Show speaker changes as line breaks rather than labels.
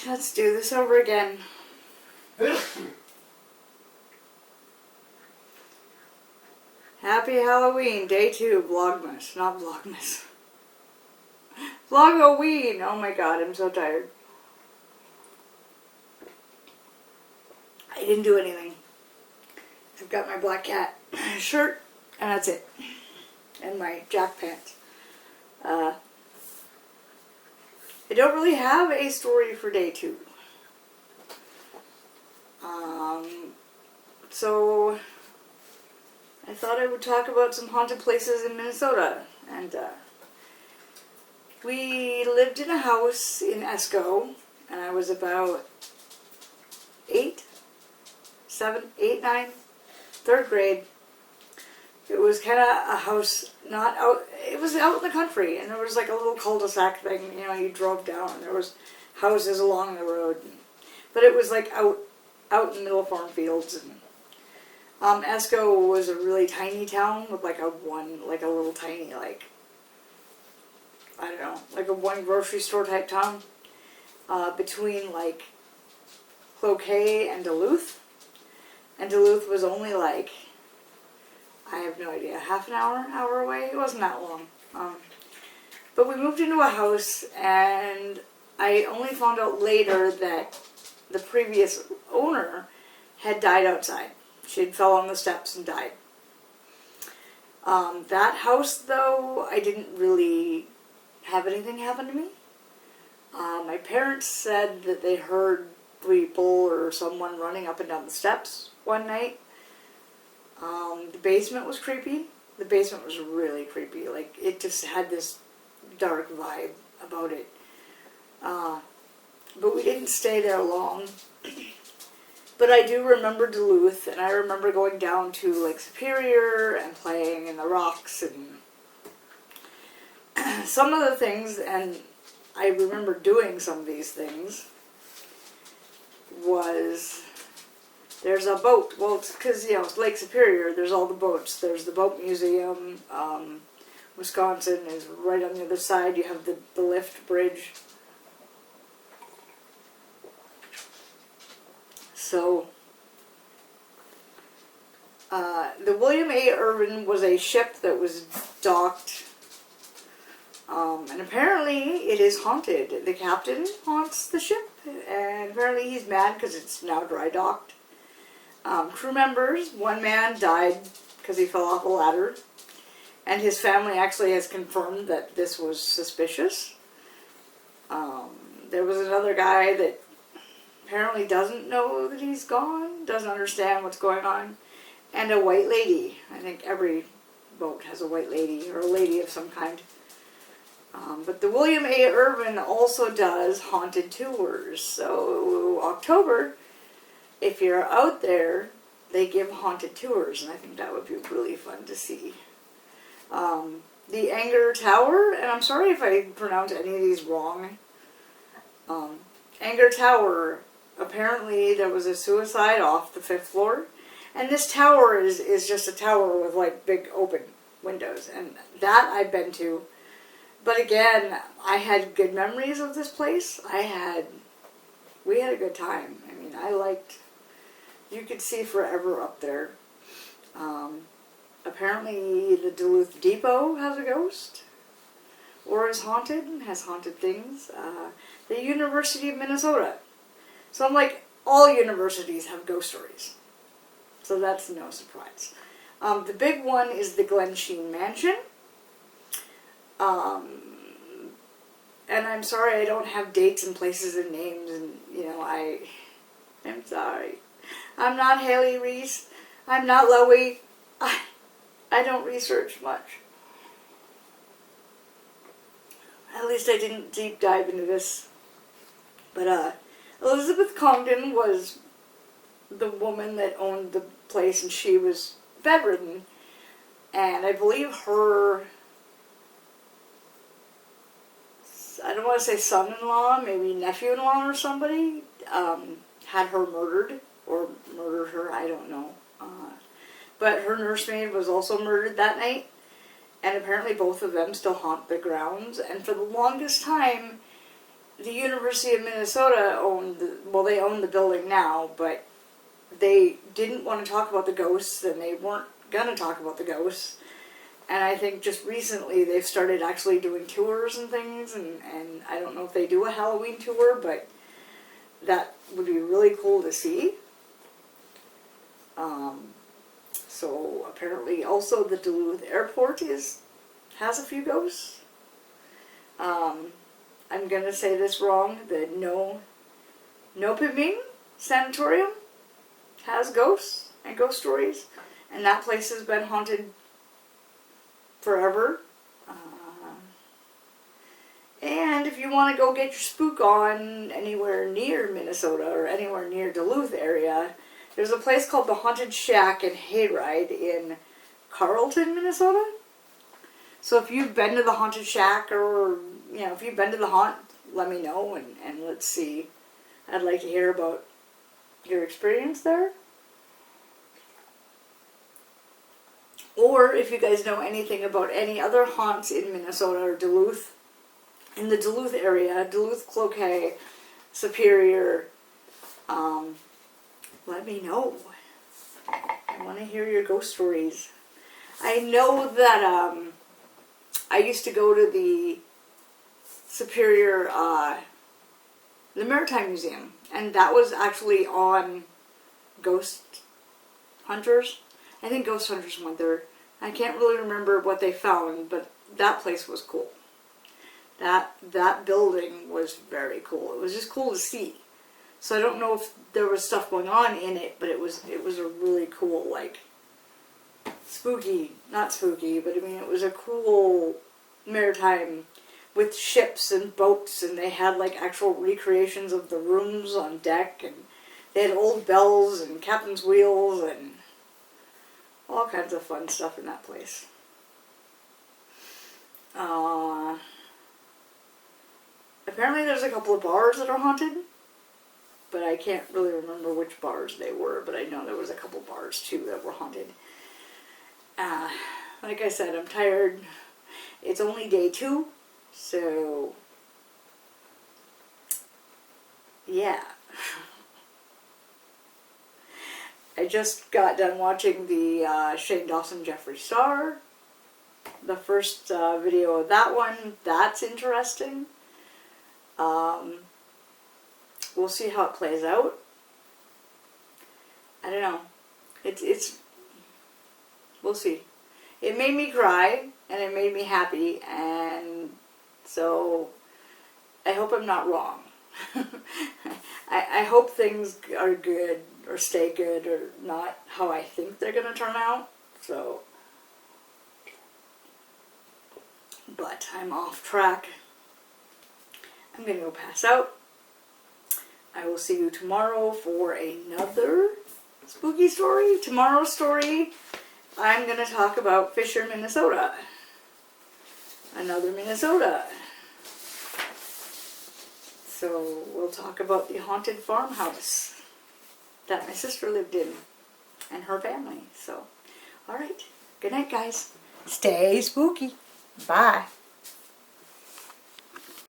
Let's do this over again. Happy Halloween, day 2, Vlogmas. Not Vlogmas. Vlog-o-ween! Oh my god, I'm so tired. I didn't do anything. I've got my black cat shirt, and that's it. And my jack pants. I don't really have a story for day 2. So I thought I would talk about some haunted places in Minnesota. And we lived in a house in Esco, and I was about 8, 9, 3rd grade. It was kind of a house, not out, it was out in the country, and there was like a little cul-de-sac thing, you know, you drove down, and there was houses along the road. But it was like out in the middle of farm fields. And Esco was a really tiny town with like a little tiny, like, I don't know, like a one grocery store type town, between like Cloquet and Duluth. And Duluth was only like, I have no idea, half an hour away. It wasn't that long. But we moved into a house, and I only found out later that the previous owner had died outside. She had fell on the steps and died. That house, though, I didn't really have anything happen to me. My parents said that they heard people or someone running up and down the steps one night. The basement was creepy. The basement was really creepy. Like, it just had this dark vibe about it. But we didn't stay there long. But I do remember Duluth, and I remember going down to Lake Superior and playing in the rocks and some of the things, and I remember doing some of these things, was there's a boat. Well, it's because, you know, it's Lake Superior. There's all the boats. There's the boat museum. Wisconsin is right on the other side. You have the lift bridge. So, the William A. Irvin was a ship that was docked, and apparently it is haunted. The captain haunts the ship, and apparently he's mad because it's now dry docked. Crew members, one man died because he fell off a ladder, and his family actually has confirmed that this was suspicious. There was another guy that apparently doesn't know that he's gone, doesn't understand what's going on, and a white lady. I think every boat has a white lady, or a lady of some kind. But the William A. Irvin also does haunted tours. So October, if you're out there, they give haunted tours, and I think that would be really fun to see. The Anger Tower, and I'm sorry if I pronounce any of these wrong. Anger Tower, apparently there was a suicide off the 5th floor, and this tower is just a tower with like big open windows, and that I've been to. But again, I had good memories of this place. We had a good time. I mean, you could see forever up there. Apparently the Duluth Depot has a ghost, or is haunted, and has haunted things. The University of Minnesota. So I'm like, all universities have ghost stories. So that's no surprise. The big one is the Glen Sheen Mansion. And I'm sorry I don't have dates and places and names, and, you know, I'm sorry. I'm not Haley Reese. I'm not Loey. I don't research much. At least I didn't deep dive into this. But, Elizabeth Congdon was the woman that owned the place, and she was bedridden. And I believe her, I don't want to say son-in-law, maybe nephew-in-law or somebody, had her murdered, or murdered her, I don't know. But her nursemaid was also murdered that night, and apparently both of them still haunt the grounds. And for the longest time, the University of Minnesota they own the building now, but they didn't want to talk about the ghosts, and they weren't gonna talk about the ghosts. And I think just recently they've started actually doing tours and things, and I don't know if they do a Halloween tour, but that would be really cool to see. So apparently also the Duluth airport has a few ghosts. I'm gonna say this wrong, the Nopiming Sanatorium has ghosts and ghost stories, and that place has been haunted forever. And if you want to go get your spook on anywhere near Minnesota or anywhere near Duluth area, there's a place called the Haunted Shack and Hayride in Carlton, Minnesota. So if you've been to the Haunted Shack, or if you've been to the haunt, let me know, and let's see. I'd like to hear about your experience there. Or if you guys know anything about any other haunts in Minnesota or Duluth, in the Duluth area, Duluth, Cloquet, Superior, let me know. I want to hear your ghost stories. I know that I used to go to the Superior, the Maritime Museum, and that was actually on Ghost Hunters. I think Ghost Hunters went there. I can't really remember what they found, but that place was cool. That building was very cool. It was just cool to see. So I don't know if there was stuff going on in it, but it was a really cool, like, not spooky, but I mean, it was a cool maritime with ships and boats, and they had like actual recreations of the rooms on deck, and they had old bells and captain's wheels and all kinds of fun stuff in that place. Apparently there's a couple of bars that are haunted, but I can't really remember which bars they were, but I know there was a couple bars too that were haunted. Like I said, I'm tired. It's only day 2, so yeah. I just got done watching the Shane Dawson Jeffree Star. The first video of that one. That's interesting. We'll see how it plays out. I don't know. We'll see. It made me cry, and it made me happy, and so I hope I'm not wrong. I hope things are good, or stay good, or not how I think they're going to turn out, so. But I'm off track. I'm going to go pass out. I will see you tomorrow for another spooky story. Tomorrow's story, I'm going to talk about Fisher, Minnesota. Another Minnesota. So we'll talk about the haunted farmhouse that my sister lived in and her family. So, alright. Good night, guys. Stay spooky. Bye.